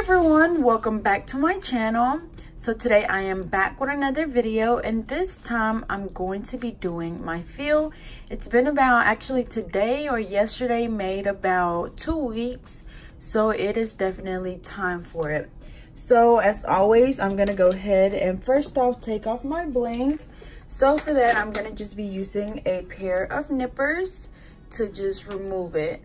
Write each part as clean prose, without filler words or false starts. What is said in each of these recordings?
everyone, welcome back to my channel. So today I am back with another video, and this time I'm going to be doing my fill. It's been about, actually today or yesterday made about 2 weeks, so it is definitely time for it. So as always, I'm gonna go ahead and first off take off my bling. So for that, I'm gonna just be using a pair of nippers to just remove it.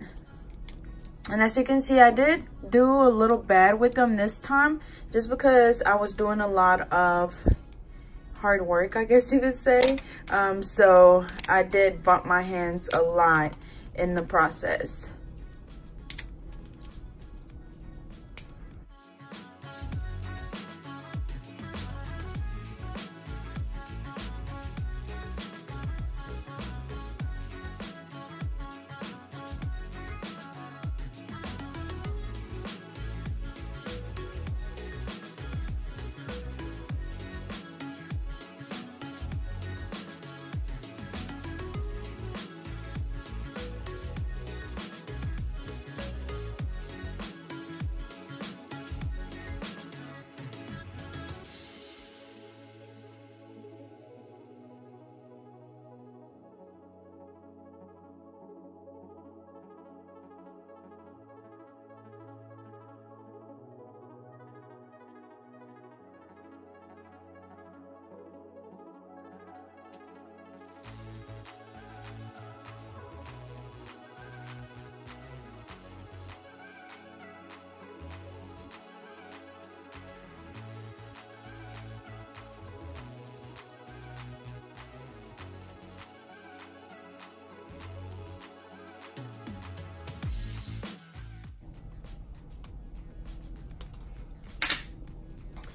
And as you can see, I did do a little bad with them this time just because I was doing a lot of hard work, I guess you could say. So I did bump my hands a lot in the process.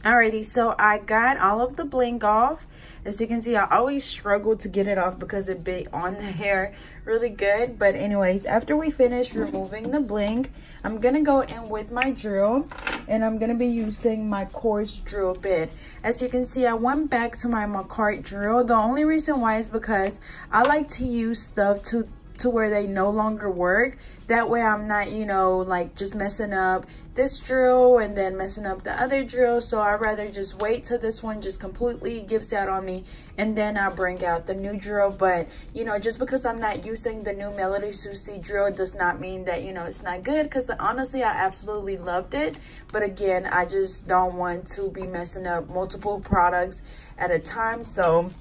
Alrighty, so I got all of the bling off. As you can see, I always struggle to get it off because it be on the hair really good. But anyways, after we finish removing the bling, I'm gonna go in with my drill, and I'm gonna be using my quartz drill bit. As you can see, I went back to my Macart drill. The only reason why is because I like to use stuff to where they no longer work. That way I'm not, you know, like just messing up this drill and then messing up the other drill. So I'd rather just wait till this one just completely gives out on me, and then I'll bring out the new drill. But you know, just because I'm not using the new Melody Susie drill does not mean that, you know, it's not good, because honestly I absolutely loved it. But again, I just don't want to be messing up multiple products at a time. So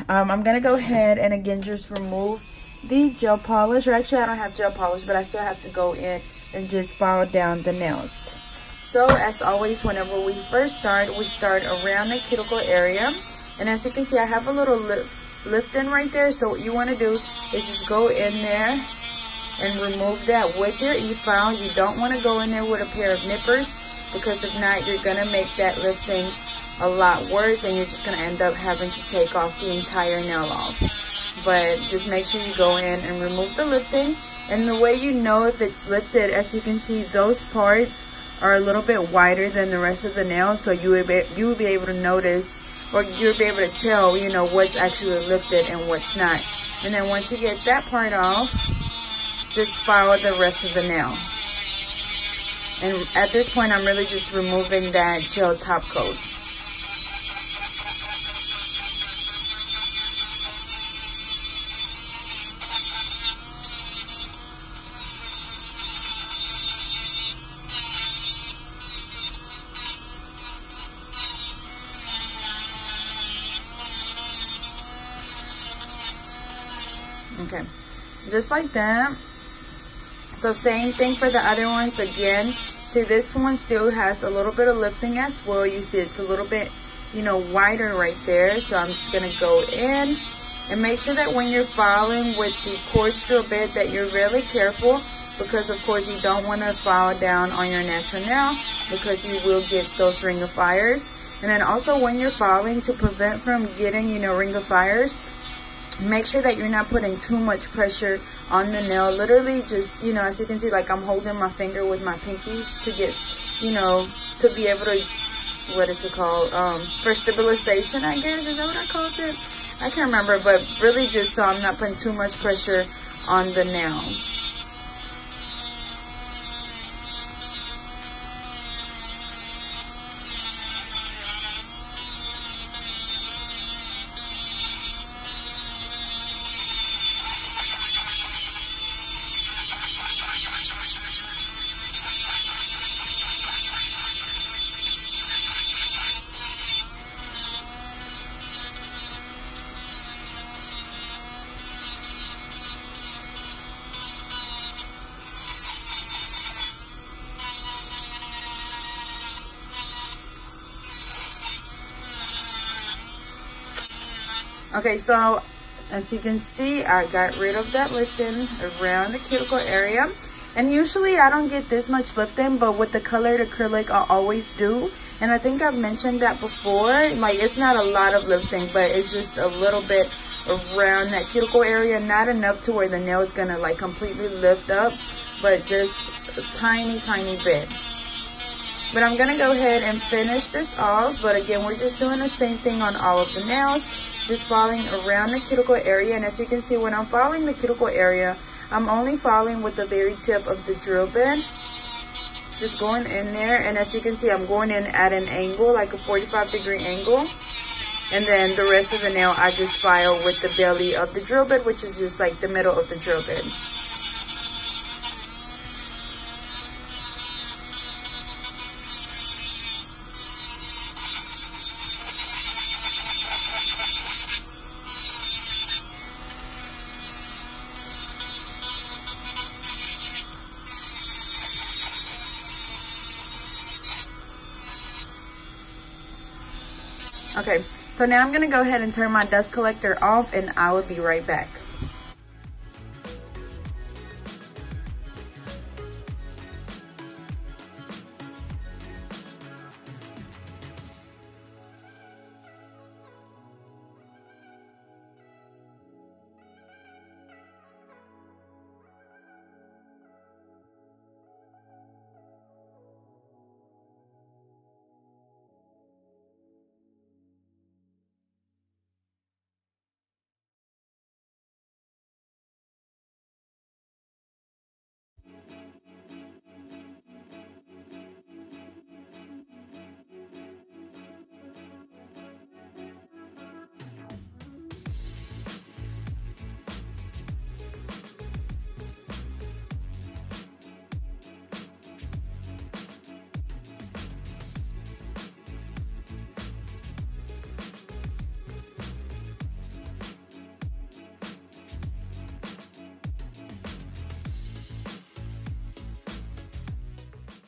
I'm gonna go ahead and again just remove the gel polish, or actually I don't have gel polish, but I still have to go in and just file down the nails. So as always, whenever we first start, we start around the cuticle area, and as you can see, I have a little lift in right there. So what you want to do is just go in there and remove that with your e-file. You don't want to go in there with a pair of nippers, because if not, you're gonna make that lifting a lot worse, and you're just gonna end up having to take off the entire nail off. But just make sure you go in and remove the lifting. And the way you know if it's lifted, as you can see, those parts are a little bit wider than the rest of the nail, so you will be able to notice, or you'll be able to tell, you know, what's actually lifted and what's not. And then once you get that part off, just file the rest of the nail. And at this point, I'm really just removing that gel top coat. Okay, just like that. So same thing for the other ones. Again, see, this one still has a little bit of lifting as well. You see it's a little bit, you know, wider right there. So I'm just gonna go in and make sure that when you're filing with the quartz drill bit that you're really careful, because of course you don't want to file down on your natural nail, because you will get those ring of fires. And then also when you're filing, to prevent from getting, you know, ring of fires, make sure that you're not putting too much pressure on the nail. Literally just, you know, as you can see, like I'm holding my finger with my pinky to get, you know, to be able to, what is it called, for stabilization, I guess, is that what I called it? I can't remember, but really just so I'm not putting too much pressure on the nail. Okay, so as you can see, I got rid of that lifting around the cuticle area. And usually I don't get this much lifting, but with the colored acrylic, I always do. And I think I've mentioned that before. Like, it's not a lot of lifting, but it's just a little bit around that cuticle area. Not enough to where the nail is gonna like completely lift up, but just a tiny, tiny bit. But I'm gonna go ahead and finish this off. But again, we're just doing the same thing on all of the nails, just following around the cuticle area. And as you can see, when I'm following the cuticle area, I'm only following with the very tip of the drill bit, just going in there. And as you can see, I'm going in at an angle, like a 45-degree angle. And then the rest of the nail, I just file with the belly of the drill bit, which is just like the middle of the drill bit. Okay, so now I'm gonna go ahead and turn my dust collector off, and I will be right back.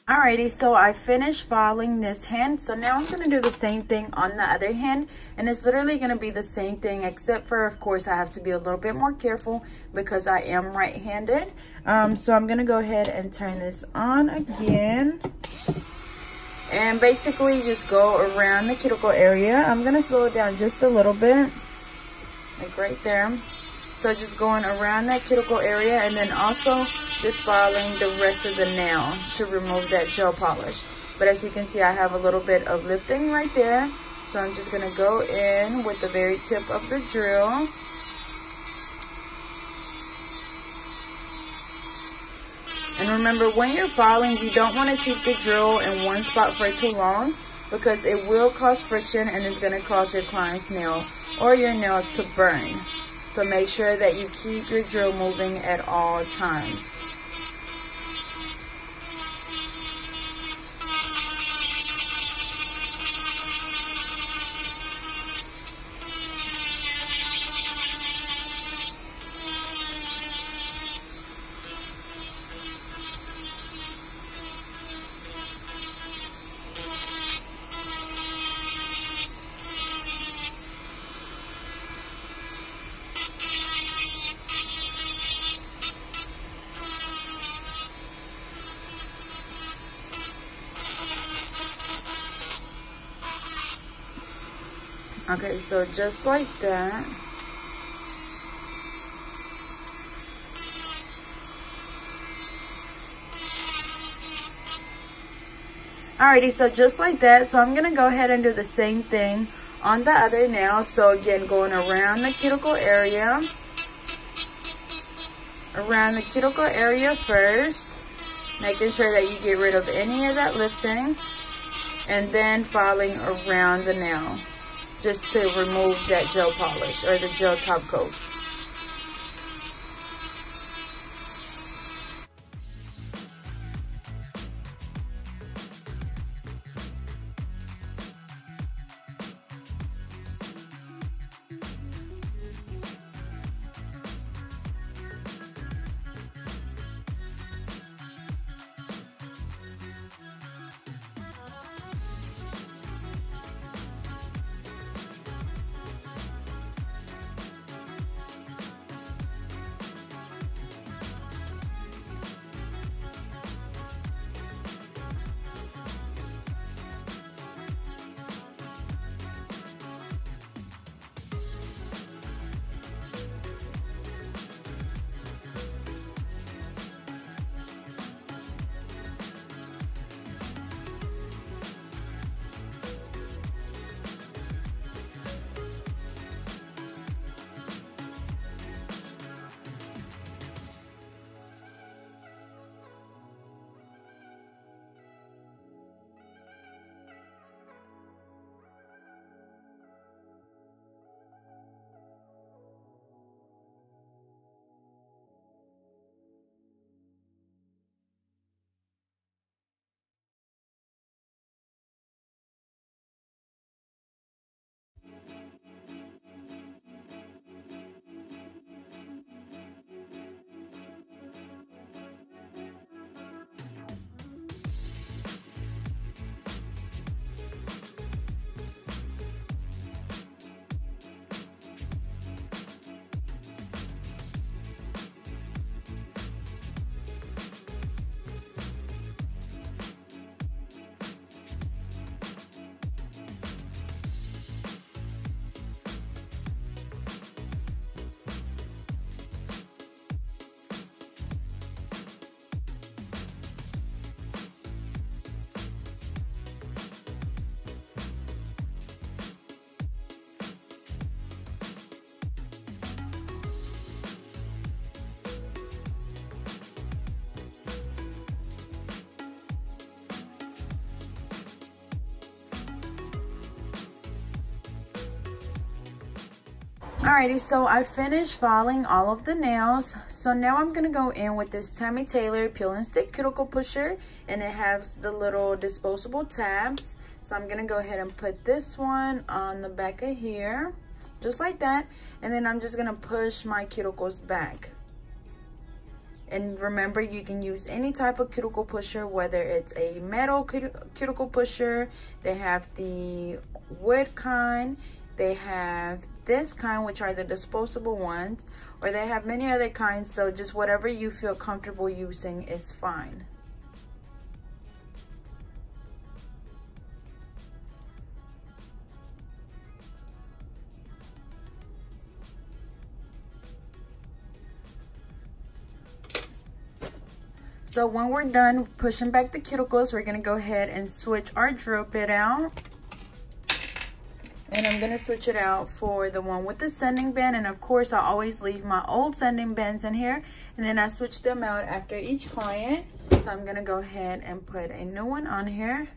Alrighty, so I finished filing this hand. So now I'm gonna do the same thing on the other hand, and it's literally gonna be the same thing, except for, of course, I have to be a little bit more careful because I am right-handed. So I'm gonna go ahead and turn this on again, and basically just go around the cuticle area. I'm gonna slow it down just a little bit, like right there. So just going around that cuticle area, and then also just following the rest of the nail to remove that gel polish. But as you can see, I have a little bit of lifting right there. So I'm just gonna go in with the very tip of the drill. And remember, when you're filing, you don't want to keep the drill in one spot for too long, because it will cause friction and it's gonna cause your client's nail or your nail to burn. So make sure that you keep your drill moving at all times. Okay, so just like that. Alrighty, so just like that. So I'm gonna go ahead and do the same thing on the other nail. So again, going around the cuticle area. Around the cuticle area first. Making sure that you get rid of any of that lifting. And then following around the nail, just to remove that gel polish or the gel top coat. Alrighty, so I finished filing all of the nails. So now I'm gonna go in with this Tammy Taylor Peel and Stick Cuticle Pusher, and it has the little disposable tabs. So I'm gonna go ahead and put this one on the back of here, just like that. And then I'm just gonna push my cuticles back. And remember, you can use any type of cuticle pusher, whether it's a metal cuticle pusher, they have the wood kind, they have this kind, which are the disposable ones, or they have many other kinds. So just whatever you feel comfortable using is fine. So when we're done pushing back the cuticles, we're gonna go ahead and switch our drill bit out. And I'm gonna switch it out for the one with the sanding band. And of course, I always leave my old sanding bands in here. And then I switch them out after each client. So I'm gonna go ahead and put a new one on here.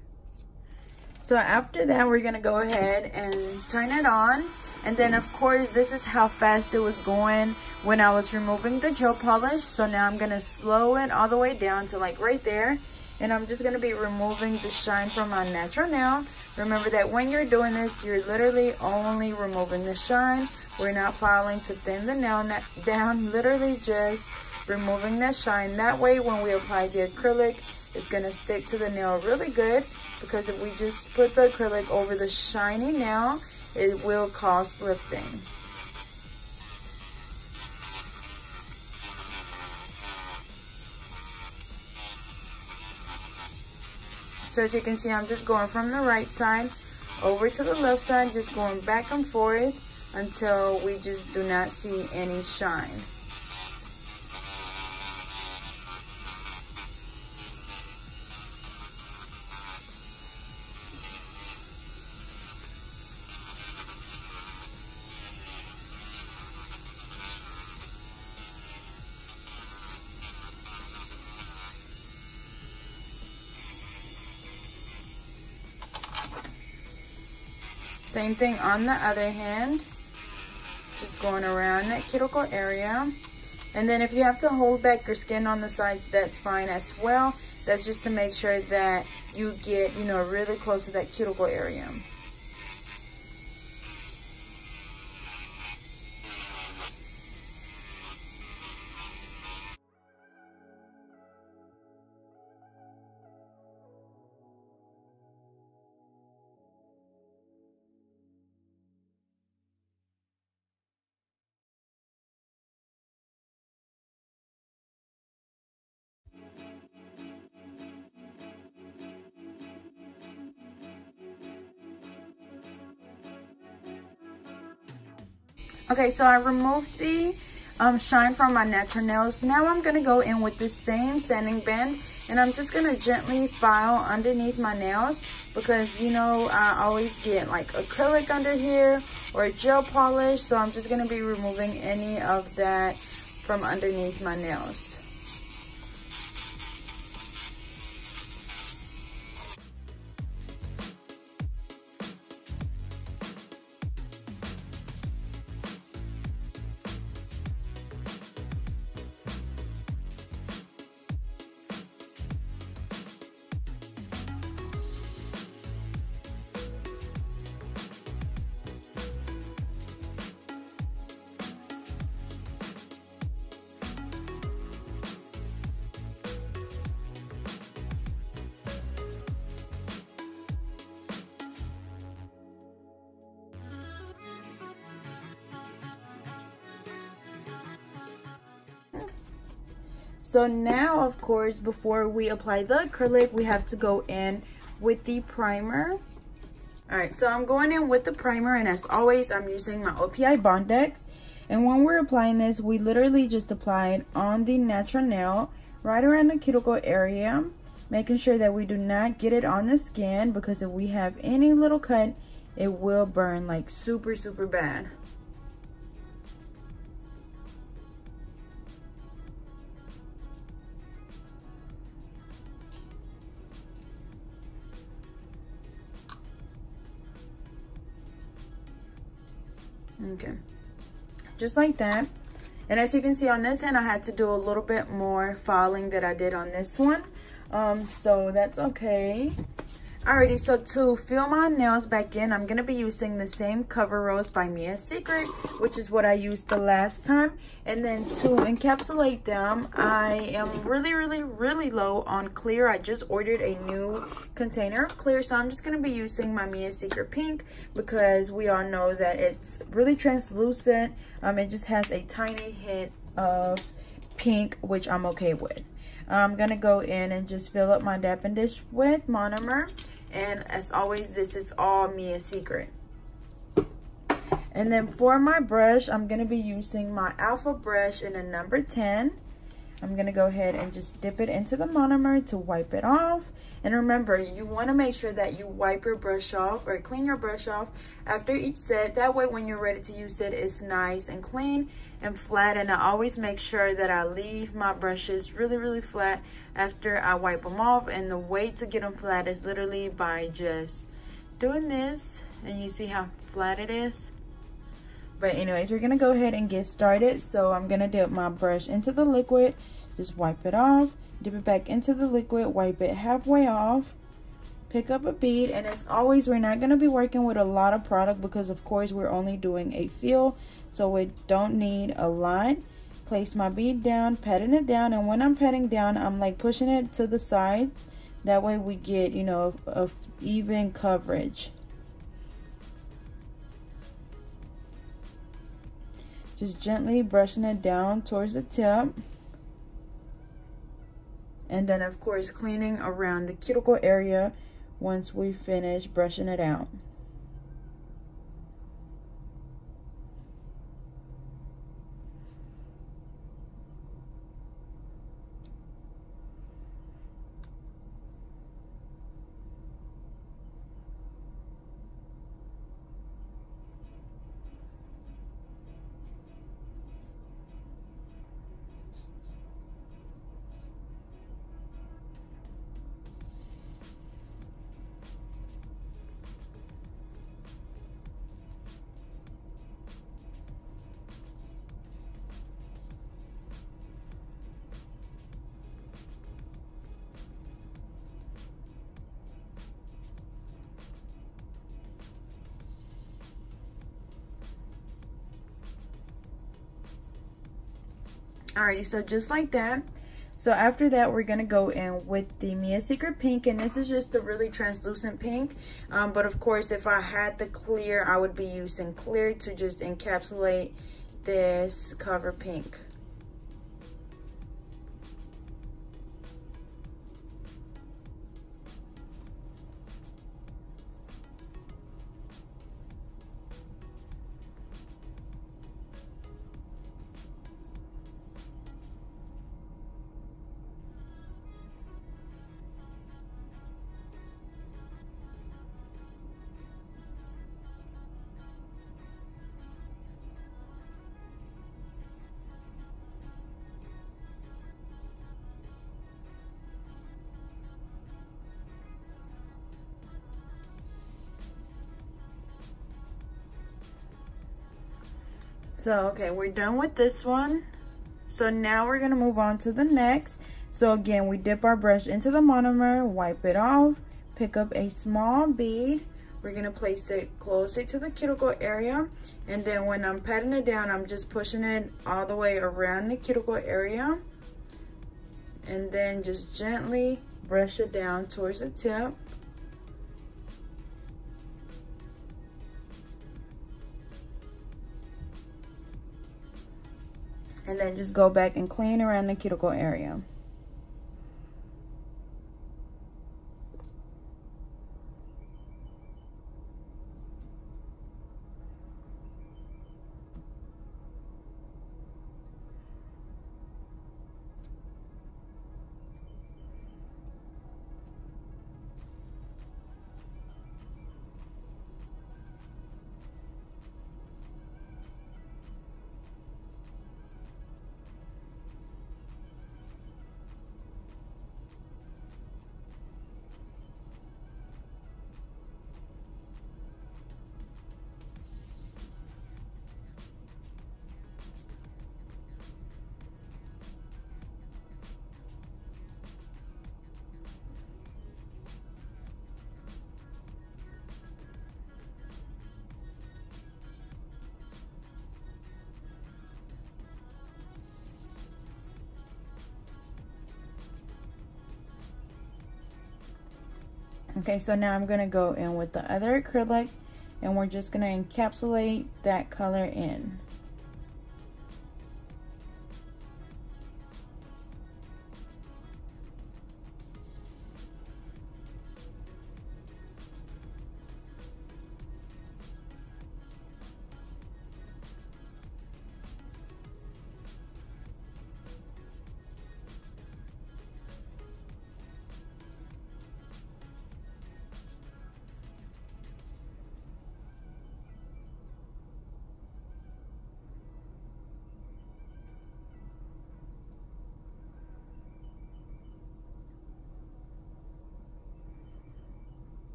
So after that, we're gonna go ahead and turn it on. And then of course, this is how fast it was going when I was removing the gel polish. So now I'm gonna slow it all the way down to like right there. And I'm just gonna be removing the shine from my natural nail. Remember that when you're doing this, you're literally only removing the shine. We're not filing to thin the nail down, literally just removing that shine. That way, when we apply the acrylic, it's gonna stick to the nail really good, because if we just put the acrylic over the shiny nail, it will cause lifting. So as you can see, I'm just going from the right side over to the left side, just going back and forth until we just do not see any shine. Same thing on the other hand, just going around that cuticle area. And then if you have to hold back your skin on the sides, that's fine as well. That's just to make sure that you get, you know, really close to that cuticle area. Okay, so I removed the shine from my natural nails. Now I'm gonna go in with the same sanding band, and I'm just gonna gently file underneath my nails, because you know I always get like acrylic under here or gel polish. So I'm just gonna be removing any of that from underneath my nails. So now, of course, before we apply the acrylic, we have to go in with the primer. All right, so I'm going in with the primer, and as always, I'm using my OPI Bondex. And when we're applying this, we literally just apply it on the natural nail, right around the cuticle area, making sure that we do not get it on the skin, because if we have any little cut, it will burn like super, super bad. Okay. just like that. And as you can see on this hand, I had to do a little bit more filing than I did on this one. So that's okay. Alrighty, so to fill my nails back in, I'm going to be using the same Cover Rose by Mia's Secret, which is what I used the last time. And then to encapsulate them, I am really low on clear. I just ordered a new container of clear, so I'm just going to be using my Mia's Secret Pink because we all know that it's really translucent. It just has a tiny hint of pink, which I'm okay with. I'm gonna go in and just fill up my dapping dish with monomer, and as always, this is all Mia's Secret. And then for my brush, I'm gonna be using my Alpha brush in a number 10. I'm gonna go ahead and just dip it into the monomer to wipe it off. And remember, you want to make sure that you wipe your brush off or clean your brush off after each set. That way when you're ready to use it, it's nice and clean and flat. And I always make sure that I leave my brushes really flat after I wipe them off. And the way to get them flat is literally by just doing this, and you see how flat it is. But anyways, we're gonna go ahead and get started. So I'm gonna dip my brush into the liquid, just wipe it off, dip it back into the liquid, wipe it halfway off, pick up a bead. And as always, we're not gonna be working with a lot of product because of course we're only doing a feel, so we don't need a lot. Place my bead down, patting it down, and when I'm patting down, I'm like pushing it to the sides. That way we get, you know, a even coverage. Just gently brushing it down towards the tip. And then of course cleaning around the cuticle area once we finish brushing it out. Alrighty, so just like that. So after that, we're gonna go in with the Mia's Secret Pink, and this is just a really translucent pink. But of course, if I had the clear, I would be using clear to just encapsulate this cover pink. So okay, we're done with this one. So now we're gonna move on to the next. So again, we dip our brush into the monomer, wipe it off, pick up a small bead. We're gonna place it closer to the cuticle area, and then when I'm patting it down, I'm just pushing it all the way around the cuticle area, and then just gently brush it down towards the tip. And then just go back and clean around the cuticle area. Okay, so now I'm going to go in with the other acrylic, and we're just going to encapsulate that color in.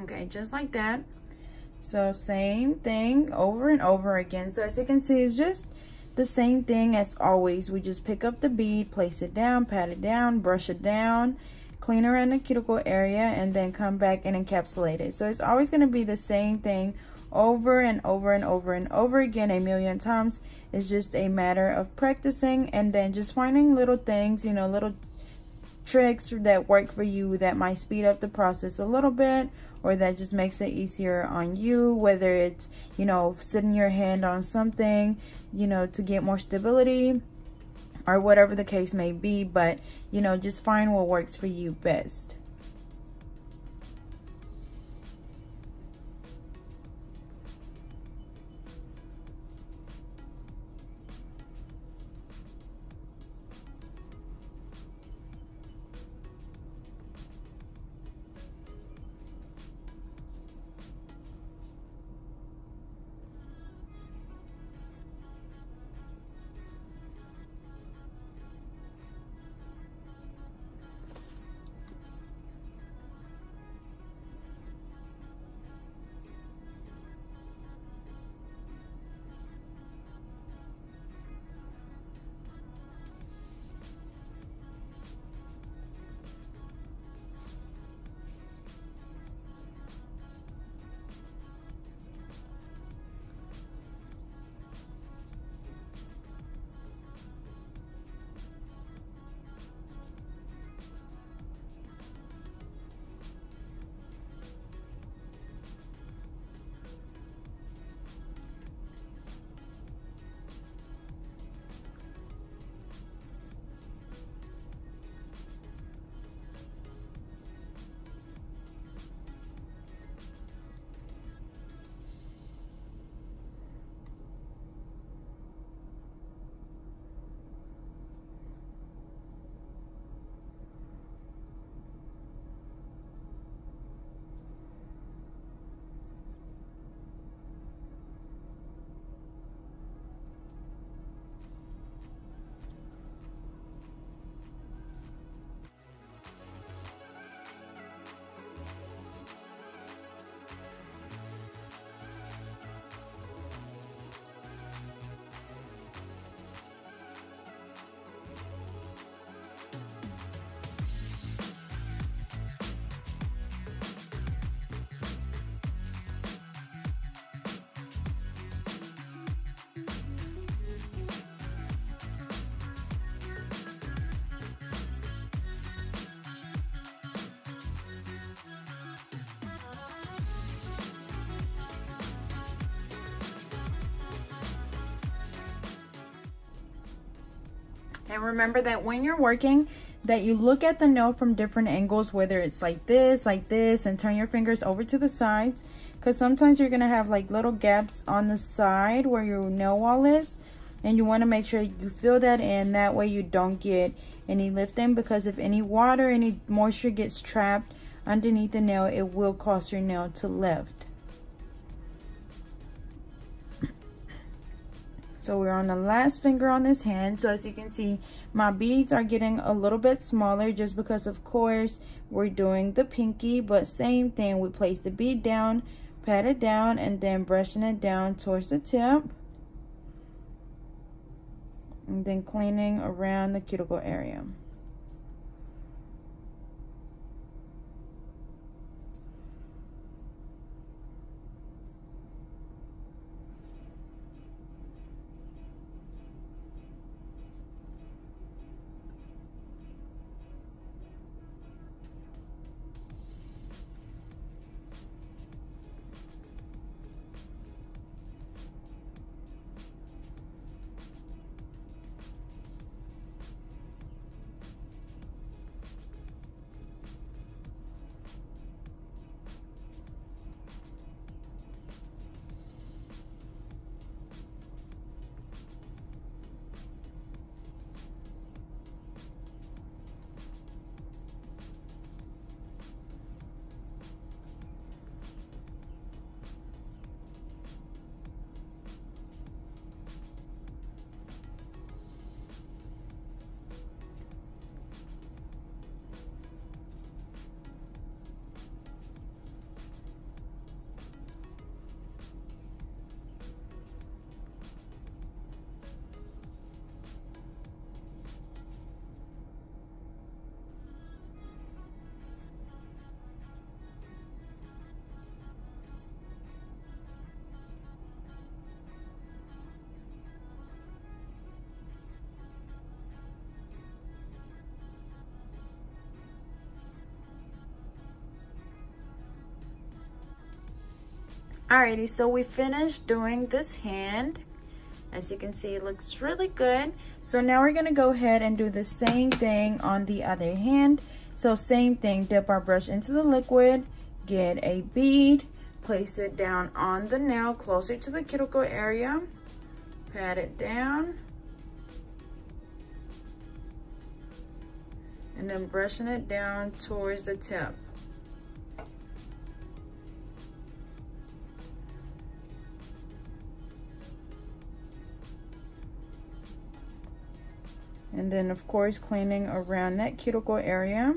Okay, just like that. So same thing over and over again. So as you can see, it's just the same thing as always. We just pick up the bead, place it down, pat it down, brush it down, clean around the cuticle area, and then come back and encapsulate it. So it's always going to be the same thing over and over and over and over again a million times. It's just a matter of practicing and then just finding little things, you know, little tricks that work for you that might speed up the process a little bit, or that just makes it easier on you, whether it's, you know, sitting your hand on something, you know, to get more stability, or whatever the case may be. But, you know, just find what works for you best. And remember that when you're working, that you look at the nail from different angles, whether it's like this, and turn your fingers over to the sides, because sometimes you're gonna have like little gaps on the side where your nail wall is, and you want to make sure you fill that in. That way you don't get any lifting, because if any water, any moisture gets trapped underneath the nail, it will cause your nail to lift. So we're on the last finger on this hand. So as you can see, my beads are getting a little bit smaller just because, of course, we're doing the pinky. But same thing, we place the bead down, pat it down, and then brushing it down towards the tip. And then cleaning around the cuticle area. Alrighty, so we finished doing this hand. As you can see, it looks really good. So now we're gonna go ahead and do the same thing on the other hand. So same thing, dip our brush into the liquid, get a bead, place it down on the nail closer to the cuticle area, pat it down, and then brushing it down towards the tip. And then of course cleaning around that cuticle area.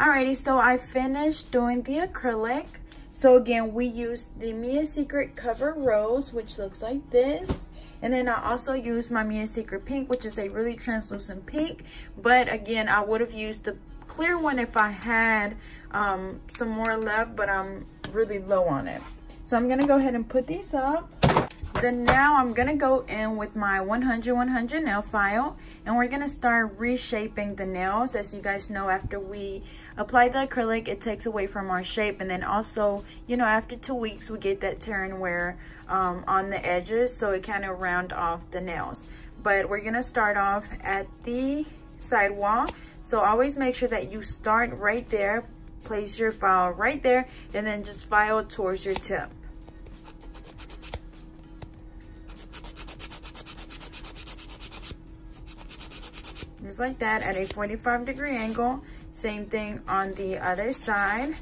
Alrighty, so I finished doing the acrylic. So again, we used the Mia Secret Cover Rose, which looks like this. And then I also used my Mia Secret Pink, which is a really translucent pink. But again, I would have used the clear one if I had some more left, but I'm really low on it. So I'm gonna go ahead and put these up. Then now I'm gonna go in with my 100 nail file, and we're gonna start reshaping the nails. As you guys know, after we apply the acrylic, it takes away from our shape. And then also, you know, after 2 weeks, we get that tear and wear on the edges, so it kind of round off the nails. But we're gonna start off at the sidewall. So always make sure that you start right there, place your file right there, and then just file towards your tip. Just like that at a 45-degree angle. Same thing on the other side.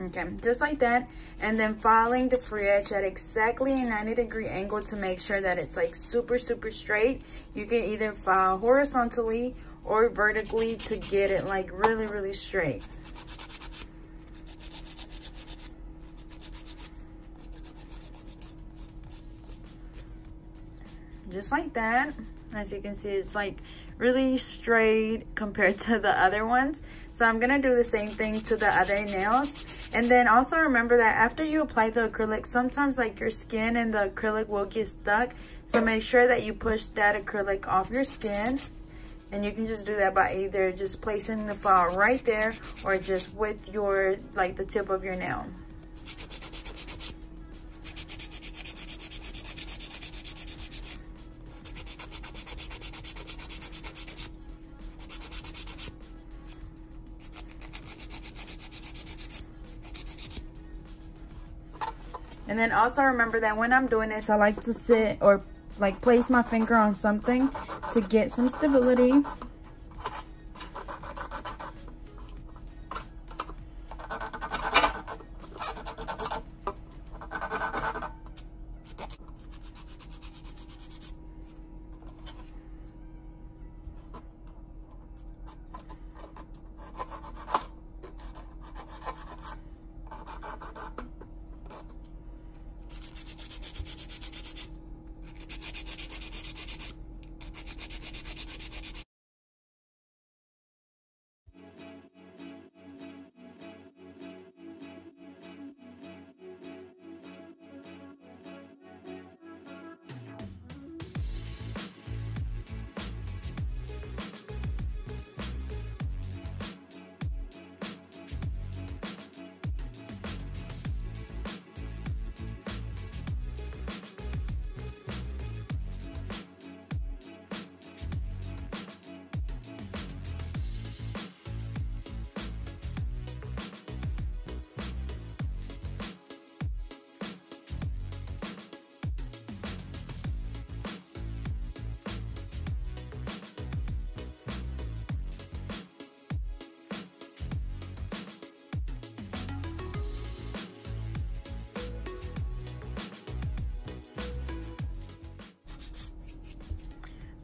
Okay, just like that. And then filing the free edge at exactly a 90-degree angle to make sure that it's like super straight. You can either file horizontally or vertically to get it like really straight. Just like that. As you can see, it's like really straight compared to the other ones. So I'm gonna do the same thing to the other nails. And then also remember that after you apply the acrylic, sometimes like your skin and the acrylic will get stuck. So make sure that you push that acrylic off your skin. And you can just do that by either just placing the file right there or just with your, like the tip of your nail. And then also remember that when I'm doing this, I like to sit or like place my finger on something to get some stability.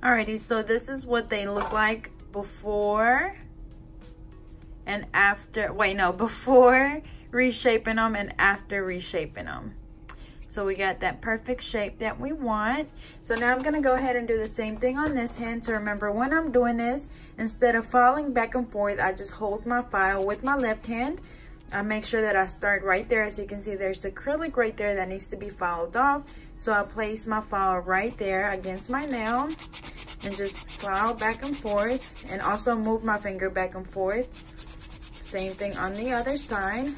Alrighty, so this is what they look like before and after. Wait, no, before reshaping them and after reshaping them. So we got that perfect shape that we want. So now I'm gonna go ahead and do the same thing on this hand. So remember, when I'm doing this, instead of falling back and forth, I just hold my file with my left hand. I make sure that I start right there. As you can see, there's acrylic right there that needs to be filed off. So I place my file right there against my nail and just file back and forth, and also move my finger back and forth. Same thing on the other side.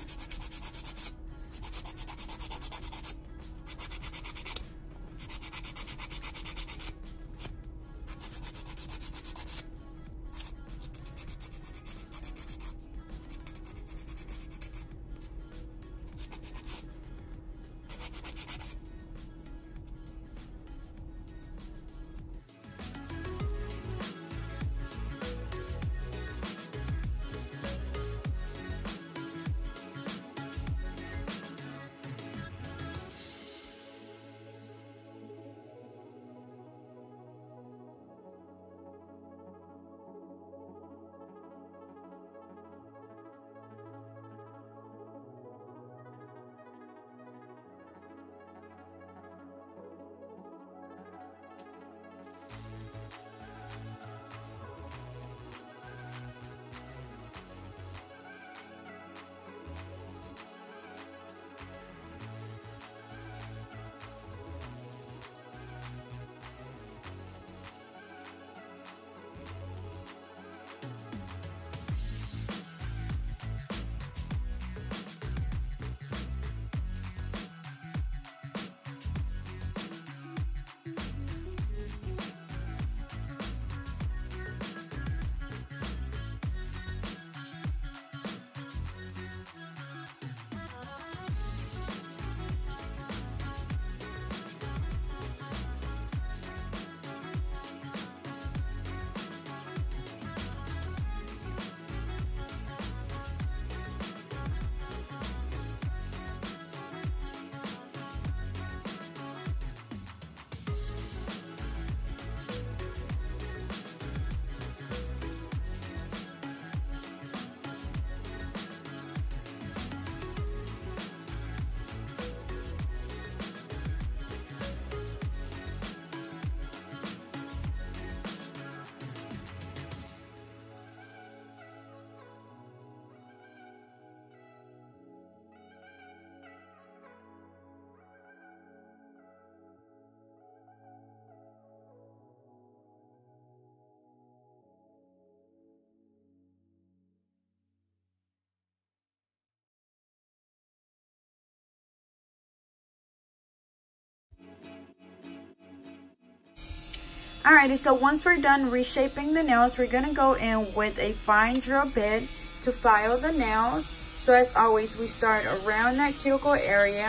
Alrighty, so once we're done reshaping the nails, we're gonna go in with a fine drill bit to file the nails. So as always, we start around that cuticle area,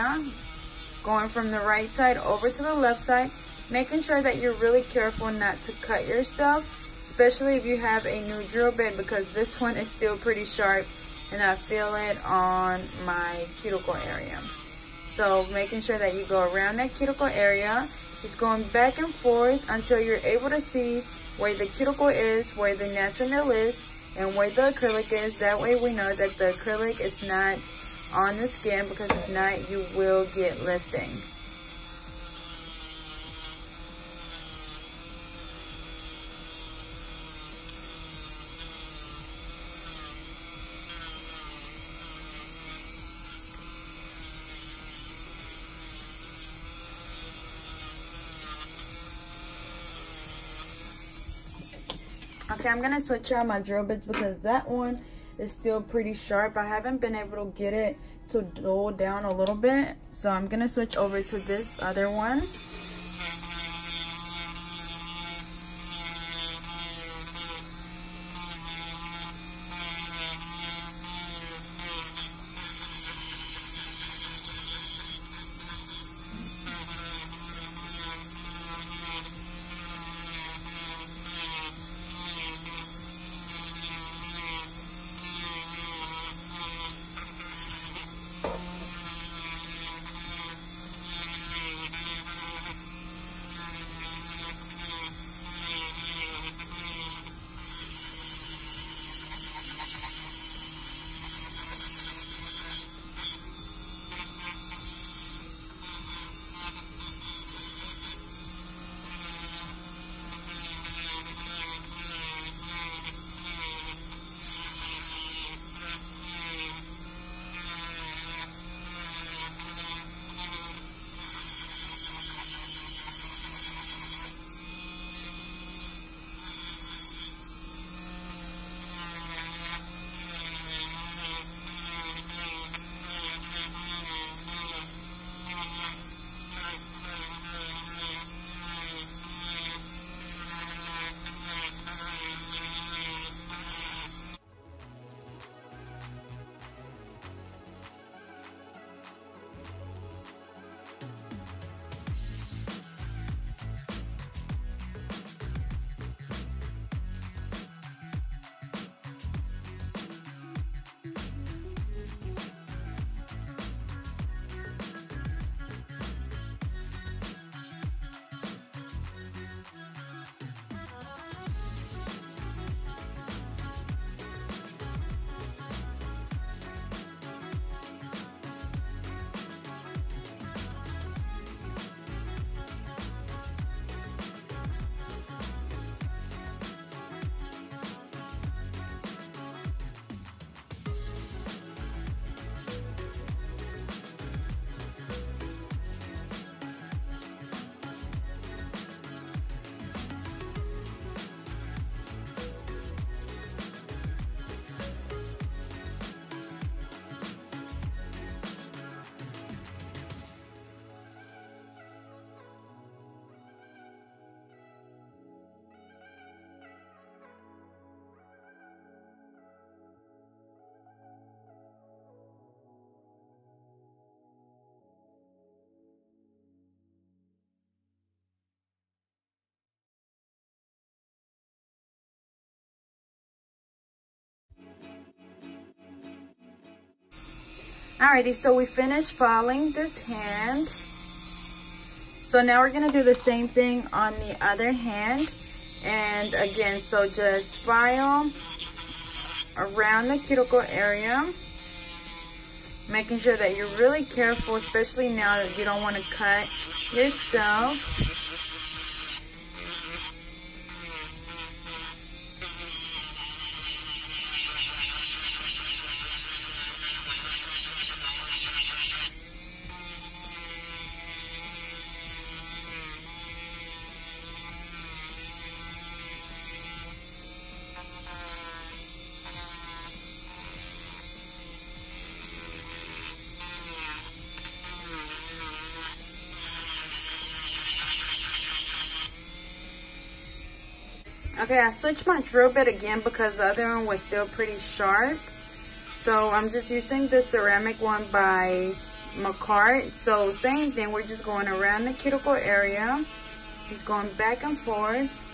going from the right side over to the left side, making sure that you're really careful not to cut yourself, especially if you have a new drill bit, because this one is still pretty sharp and I feel it on my cuticle area. So making sure that you go around that cuticle area, just going back and forth until you're able to see where the cuticle is, where the natural nail is, and where the acrylic is. That way we know that the acrylic is not on the skin, because if not, you will get lifting. Okay, I'm gonna switch out my drill bits because that one is still pretty sharp. I haven't been able to get it to dull down a little bit, so I'm gonna switch over to this other one. Alrighty, so we finished filing this hand. So now we're gonna do the same thing on the other hand. And again, so just file around the cuticle area, making sure that you're really careful, especially now that you don't want to cut yourself. Okay, I switched my drill bit again because the other one was still pretty sharp. So I'm just using the ceramic one by McCart. So same thing, we're just going around the cuticle area, just going back and forth.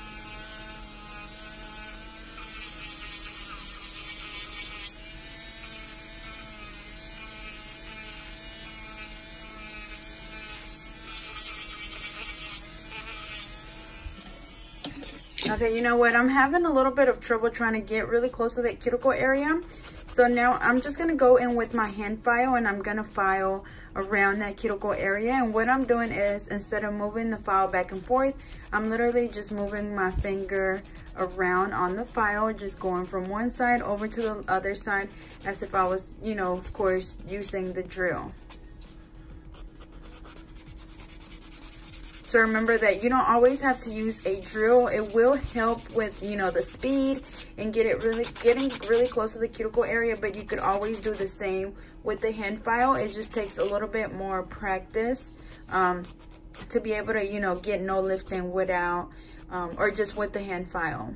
Okay, you know what? I'm having a little bit of trouble trying to get really close to that cuticle area. So now I'm just going to go in with my hand file and I'm going to file around that cuticle area. And what I'm doing is, instead of moving the file back and forth, I'm literally just moving my finger around on the file, just going from one side over to the other side as if I was, you know, of course, using the drill. So remember that you don't always have to use a drill. It will help with, you know, the speed and getting really close to the cuticle area, but you could always do the same with the hand file. It just takes a little bit more practice to be able to, you know, get no lifting without, or just with the hand file.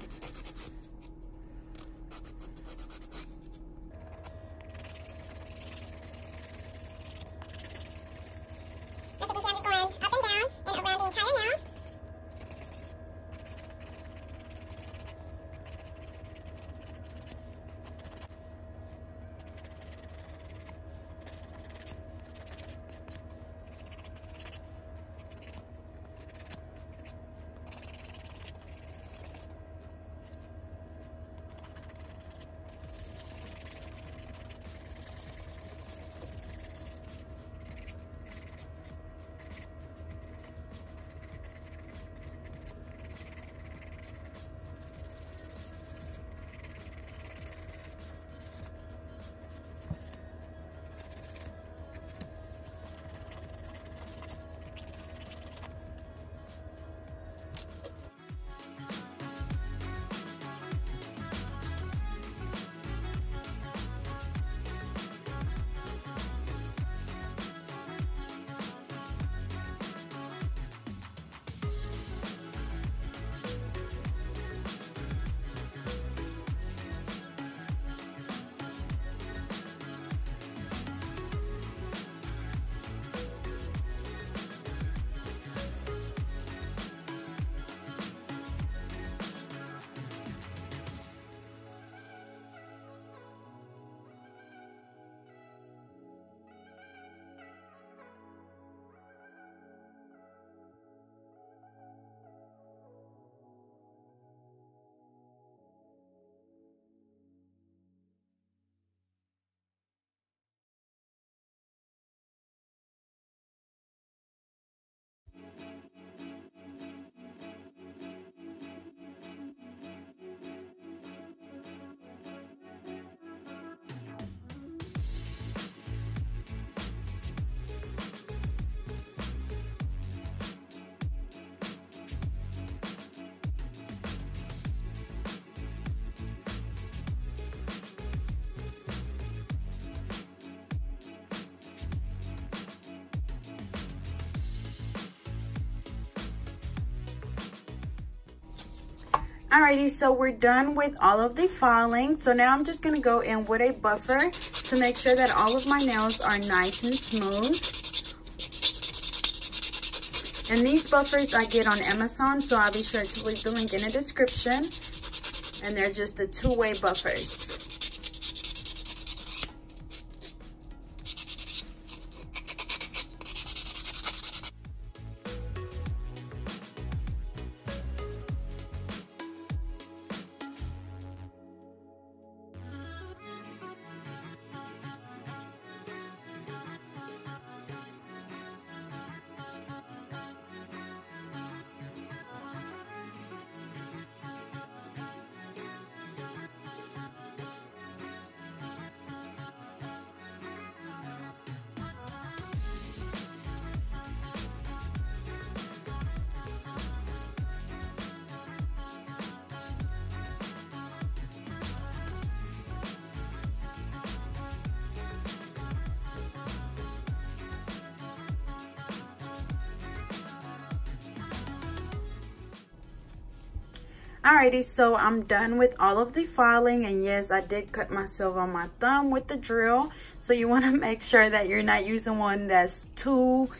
Alrighty, so we're done with all of the filing. So now I'm just gonna go in with a buffer to make sure that all of my nails are nice and smooth. And these buffers I get on Amazon, so I'll be sure to leave the link in the description. And they're just the two-way buffers. Alrighty, so I'm done with all of the filing, and yes, I did cut myself on my thumb with the drill. So you want to make sure that you're not using one that's too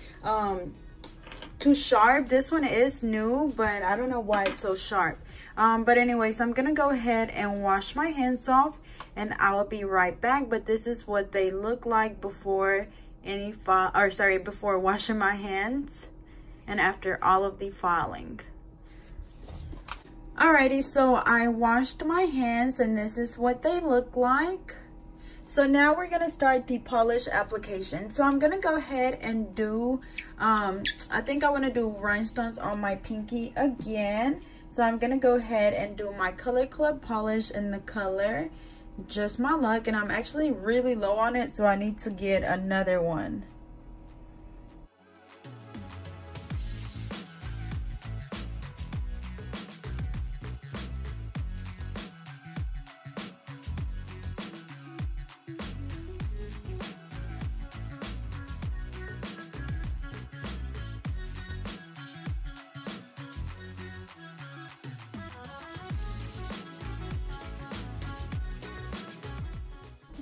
sharp. This one is new, but I don't know why it's so sharp. But anyways, I'm gonna go ahead and wash my hands off, and I will be right back. But this is what they look like before before washing my hands and after all of the filing. Alrighty, so I washed my hands and this is what they look like. So now we're gonna start the polish application. So I'm gonna go ahead and do, I think I wanna do rhinestones on my pinky again. So I'm gonna go ahead and do my Color Club polish in the color Just My Luck. And I'm actually really low on it, so I need to get another one.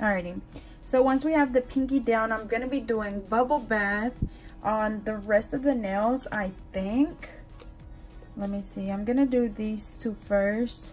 Alrighty, so once we have the pinky down, I'm gonna be doing bubble bath on the rest of the nails, I think. Let me see, I'm gonna do these two first.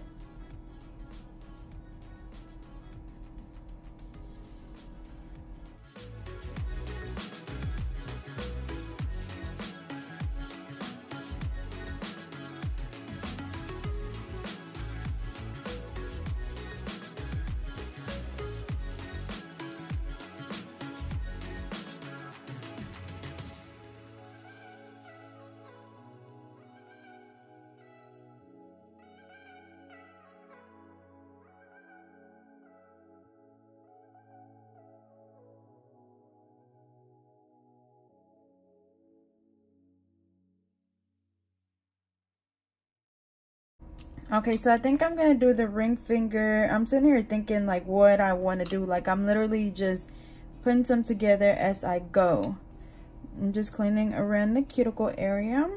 Okay, so I think I'm gonna do the ring finger. I'm sitting here thinking like what I want to do. Like I'm literally just putting some together as I go. I'm just cleaning around the cuticle area.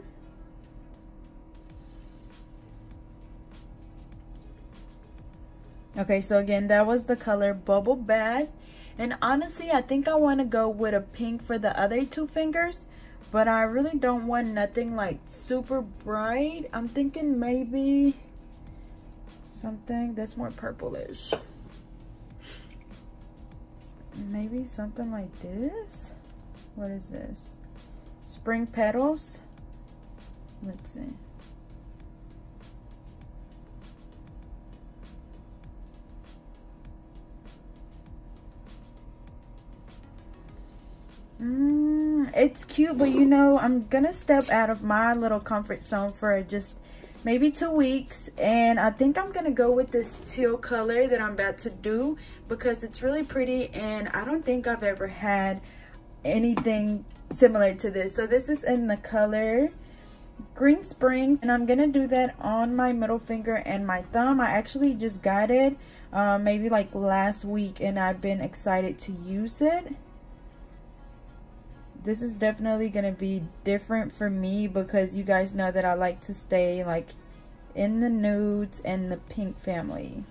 Okay, so again, that was the color Bubble Bath. And honestly, I think I want to go with a pink for the other two fingers. But I really don't want nothing like super bright. I'm thinking maybe something that's more purplish. Maybe something like this. What is this? Spring Petals. Let's see. It's cute, but you know, I'm gonna step out of my little comfort zone for just maybe 2 weeks, and I think I'm gonna go with this teal color that I'm about to do because it's really pretty, and I don't think I've ever had anything similar to this. So this is in the color Green Spring, and I'm gonna do that on my middle finger and my thumb. I actually just got it maybe like last week, and I've been excited to use it. This is definitely gonna be different for me because you guys know that I like to stay like in the nudes and the pink family.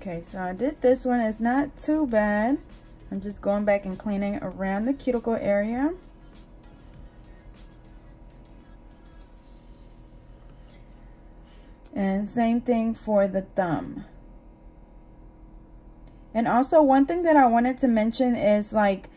Okay, so I did this one. It's not too bad. I'm just going back and cleaning around the cuticle area. And same thing for the thumb. And also one thing that I wanted to mention is like,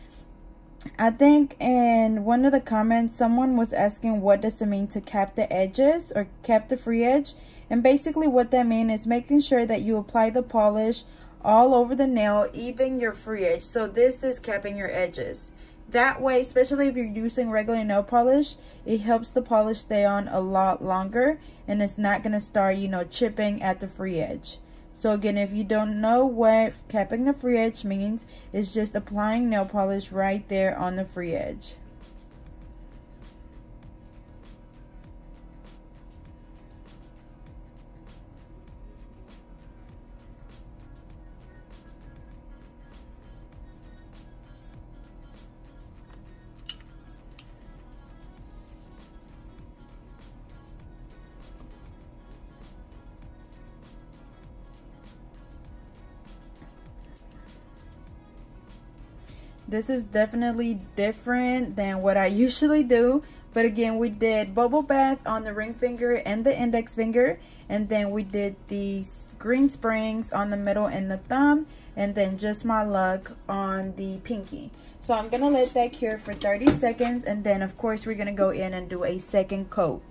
I think in one of the comments someone was asking what does it mean to cap the edges or cap the free edge. And basically what that means is making sure that you apply the polish all over the nail, even your free edge. So this is capping your edges. That way, especially if you're using regular nail polish, it helps the polish stay on a lot longer and it's not going to start, you know, chipping at the free edge. So again, if you don't know what capping the free edge means, it's just applying nail polish right there on the free edge. This is definitely different than what I usually do. But again, we did bubble bath on the ring finger and the index finger. And then we did these green springs on the middle and the thumb. And then just my luck on the pinky. So I'm going to let that cure for 30 seconds. And then, of course, we're going to go in and do a second coat.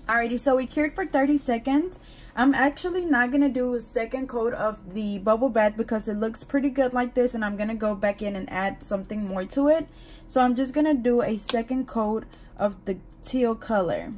Alrighty, so we cured for 30 seconds. I'm actually not going to do a second coat of the bubble bath because it looks pretty good like this, and I'm going to go back in and add something more to it. So I'm just going to do a second coat of the teal color.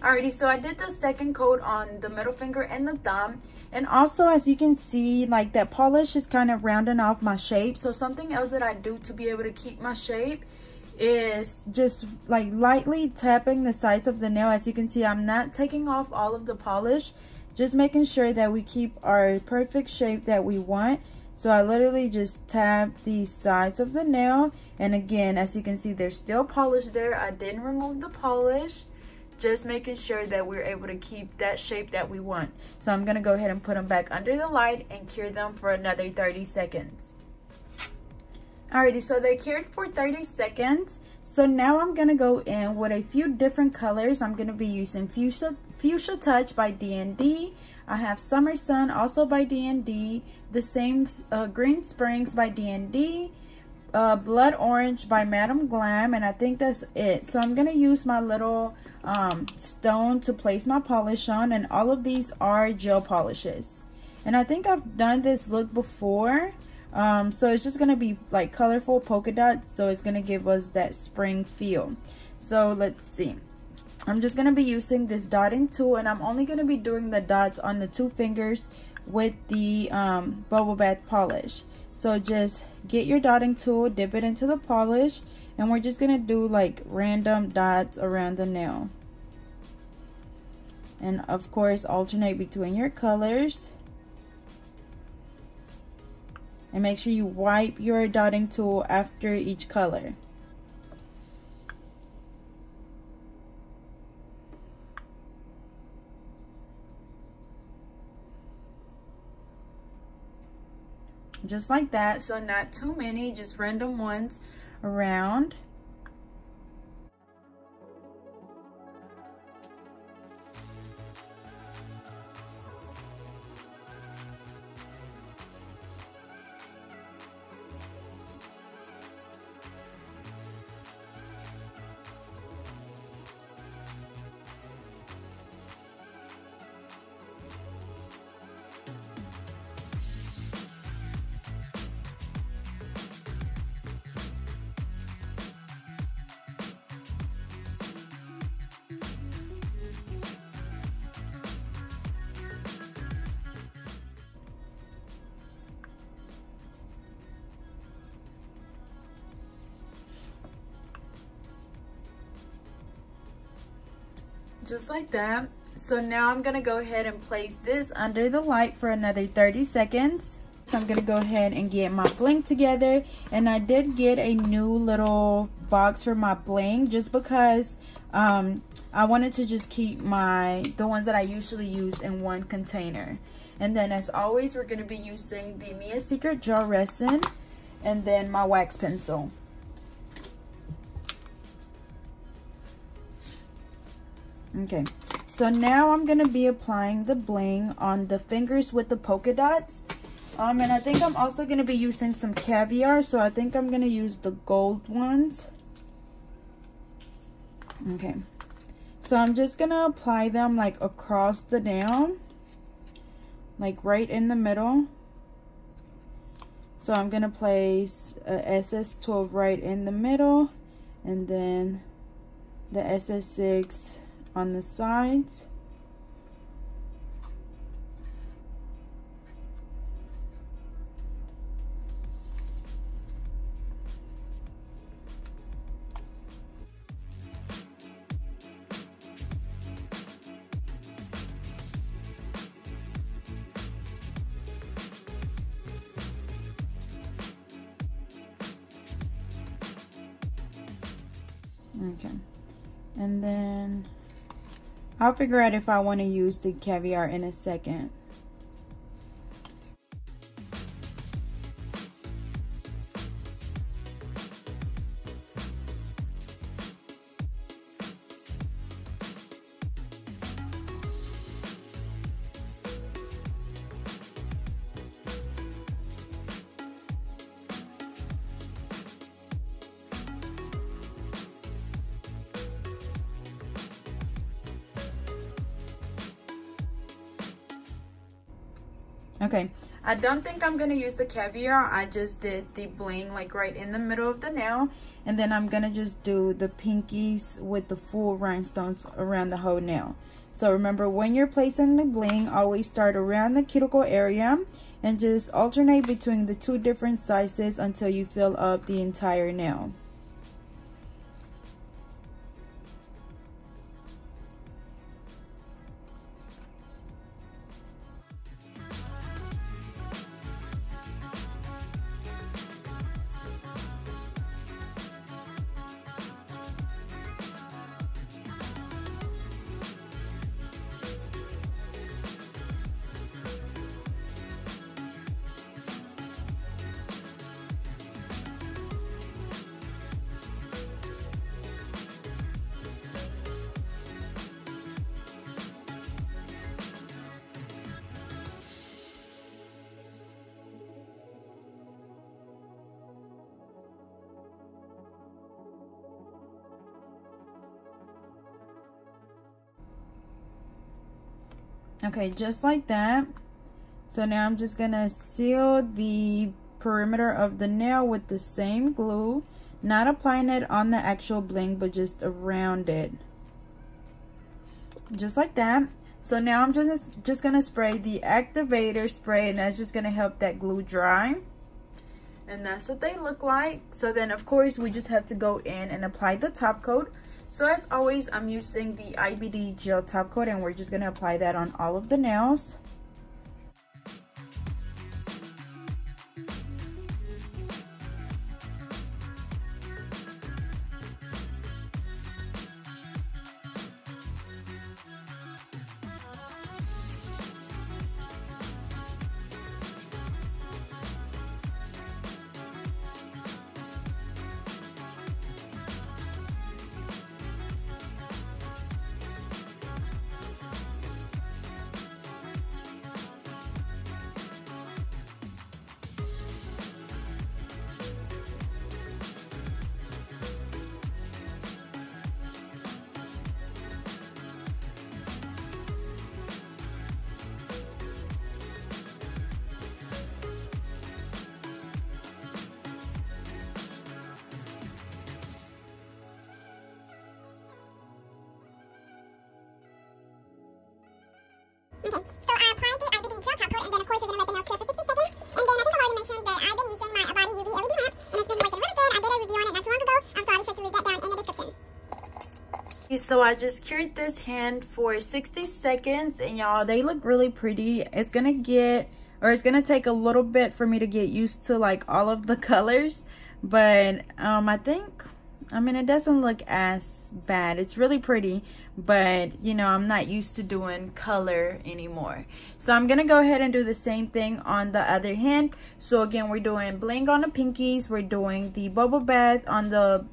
Alrighty, so I did the second coat on the middle finger and the thumb. And also, as you can see, like that polish is kind of rounding off my shape. So something else that I do to be able to keep my shape is just like lightly tapping the sides of the nail. As you can see, I'm not taking off all of the polish, just making sure that we keep our perfect shape that we want. So I literally just tap the sides of the nail. And again, as you can see, there's still polish there. I didn't remove the polish. Just making sure that we're able to keep that shape that we want. So I'm going to go ahead and put them back under the light and cure them for another 30 seconds. Alrighty, so they cured for 30 seconds. So now I'm going to go in with a few different colors. I'm going to be using Fuchsia Touch by D&D. I have Summer Sun also by D&D. The same Green Springs by D&D. Blood Orange by Madam Glam, and I think that's it. So I'm going to use my little stone to place my polish on, and all of these are gel polishes. And I think I've done this look before, so it's just going to be like colorful polka dots, so it's going to give us that spring feel. So let's see. I'm just going to be using this dotting tool, and I'm only going to be doing the dots on the two fingers with the bubble bath polish. So just get your dotting tool, dip it into the polish, and we're just going to do like random dots around the nail. And of course, alternate between your colors. And make sure you wipe your dotting tool after each color. Just like that, so not too many, just random ones around. Just like that. So now I'm gonna go ahead and place this under the light for another 30 seconds. So I'm gonna go ahead and get my bling together, and I did get a new little box for my bling just because I wanted to just keep the ones that I usually use in one container. And then as always, we're gonna be using the Mia Secret Gel Resin, and then my wax pencil. Okay, so now I'm gonna be applying the bling on the fingers with the polka dots. And I think I'm also gonna be using some caviar, so I think I'm gonna use the gold ones. Okay, so I'm just gonna apply them like across the nail, like right in the middle. So I'm gonna place a SS12 right in the middle, and then the SS6 on the sides. Okay, and then I'll figure out if I want to use the caviar in a second. Okay, I don't think I'm gonna use the caviar. I just did the bling like right in the middle of the nail, and then I'm gonna just do the pinkies with the full rhinestones around the whole nail. So remember, when you're placing the bling, always start around the cuticle area and just alternate between the two different sizes until you fill up the entire nail. Okay, just like that. So now I'm just gonna seal the perimeter of the nail with the same glue, not applying it on the actual bling, but just around it, just like that. So now I'm just gonna spray the activator spray, and that's just gonna help that glue dry. And that's what they look like. So then of course we just have to go in and apply the top coat. So as always, I'm using the IBD gel top coat, and we're just gonna apply that on all of the nails. Okay, so I applied the IBD gel top coat, and then of course you're going to let the nails cure for 60 seconds. And then I think I've already mentioned that I've been using my Body UV LED lamp, and it's been working really good. I did a review on it not too long ago, so I'll be sure to leave that down in the description. So I just cured this hand for 60 seconds, and y'all, they look really pretty. It's gonna take a little bit for me to get used to like all of the colors, but I mean, it doesn't look as bad. It's really pretty, but you know, I'm not used to doing color anymore. So I'm gonna go ahead and do the same thing on the other hand. So again, we're doing bling on the pinkies, we're doing the bubble bath on the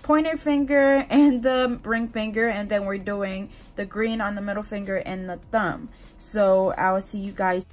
pointer finger and the ring finger, and then we're doing the green on the middle finger and the thumb. So I will see you guys.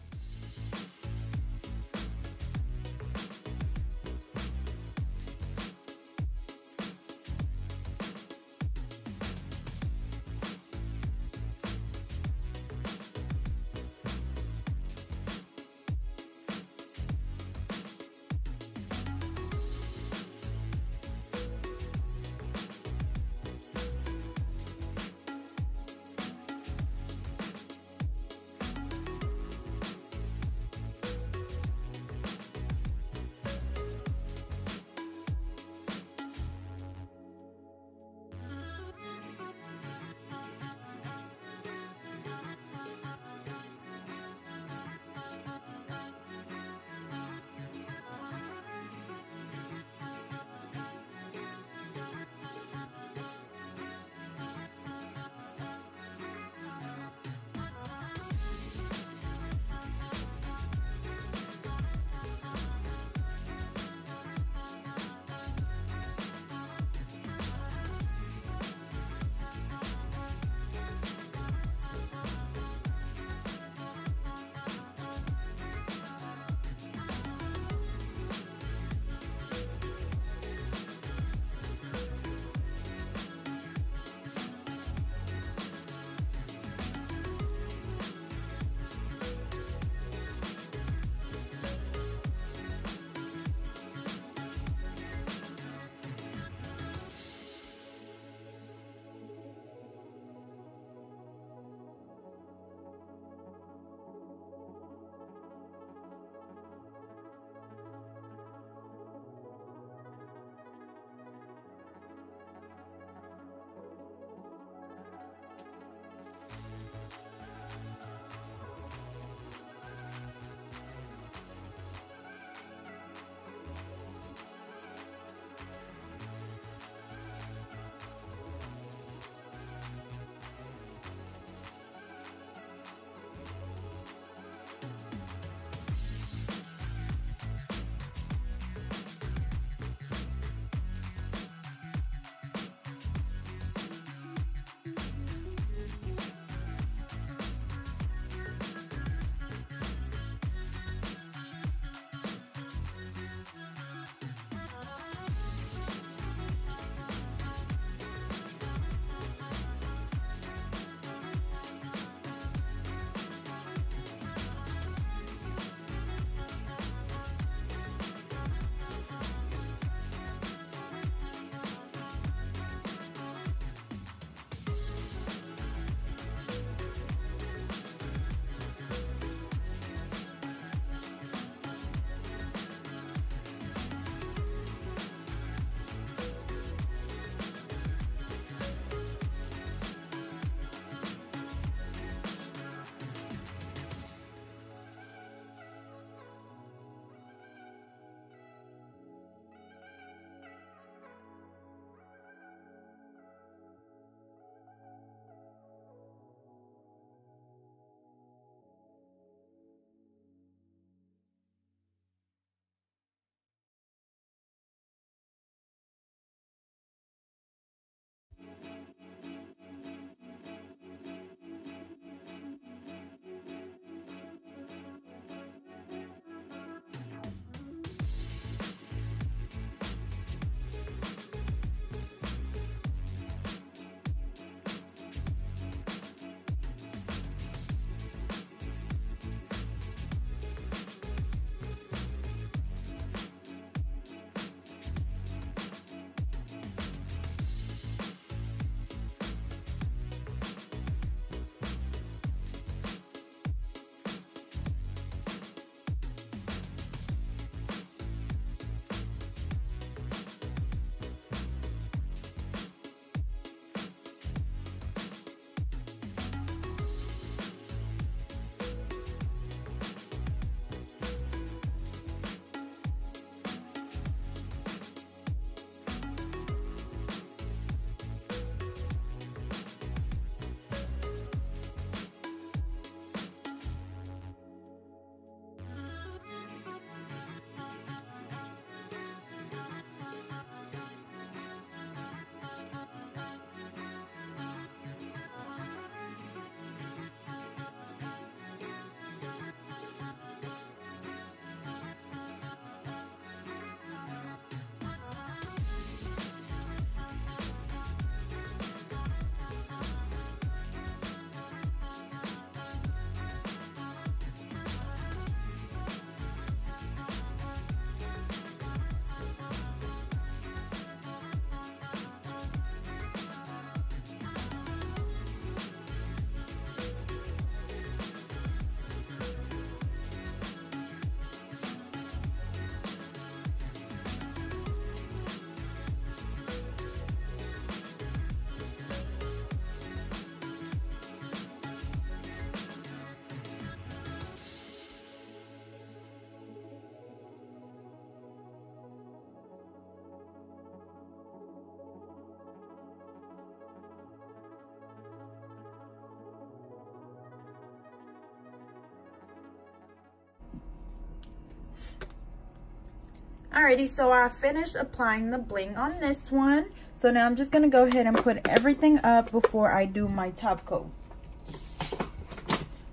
Alrighty, so I finished applying the bling on this one. So now I'm just gonna go ahead and put everything up before I do my top coat.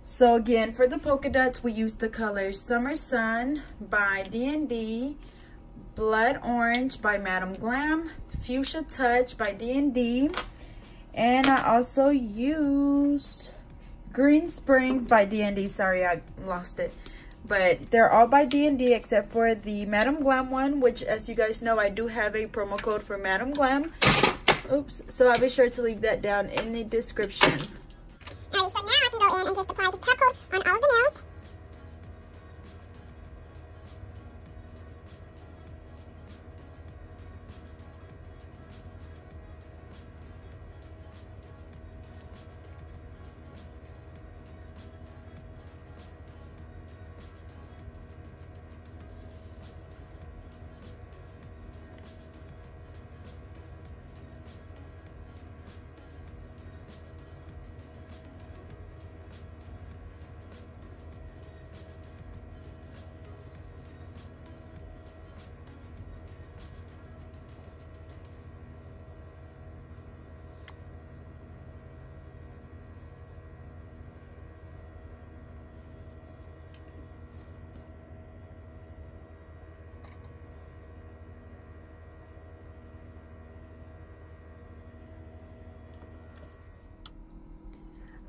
So again, for the polka dots, we used the colors Summer Sun by D&D, Blood Orange by Madam Glam, Fuchsia Touch by D&D, and I also used Green Springs by D&D. Sorry, I lost it. But they're all by D&D except for the Madam Glam one, which, as you guys know, I do have a promo code for Madam Glam. Oops. So I'll be sure to leave that down in the description. Alright, so now I can go in and just apply the top coat on all of the nails.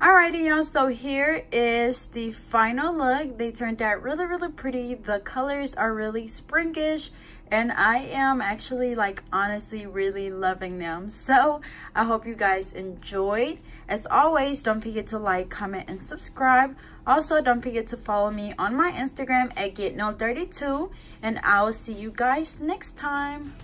Alrighty, y'all, so here is the final look. They turned out really, really pretty. The colors are really springish, and I am actually, like, honestly really loving them. So I hope you guys enjoyed. As always, don't forget to like, comment, and subscribe. Also, don't forget to follow me on my Instagram at GetNail32, and I will see you guys next time.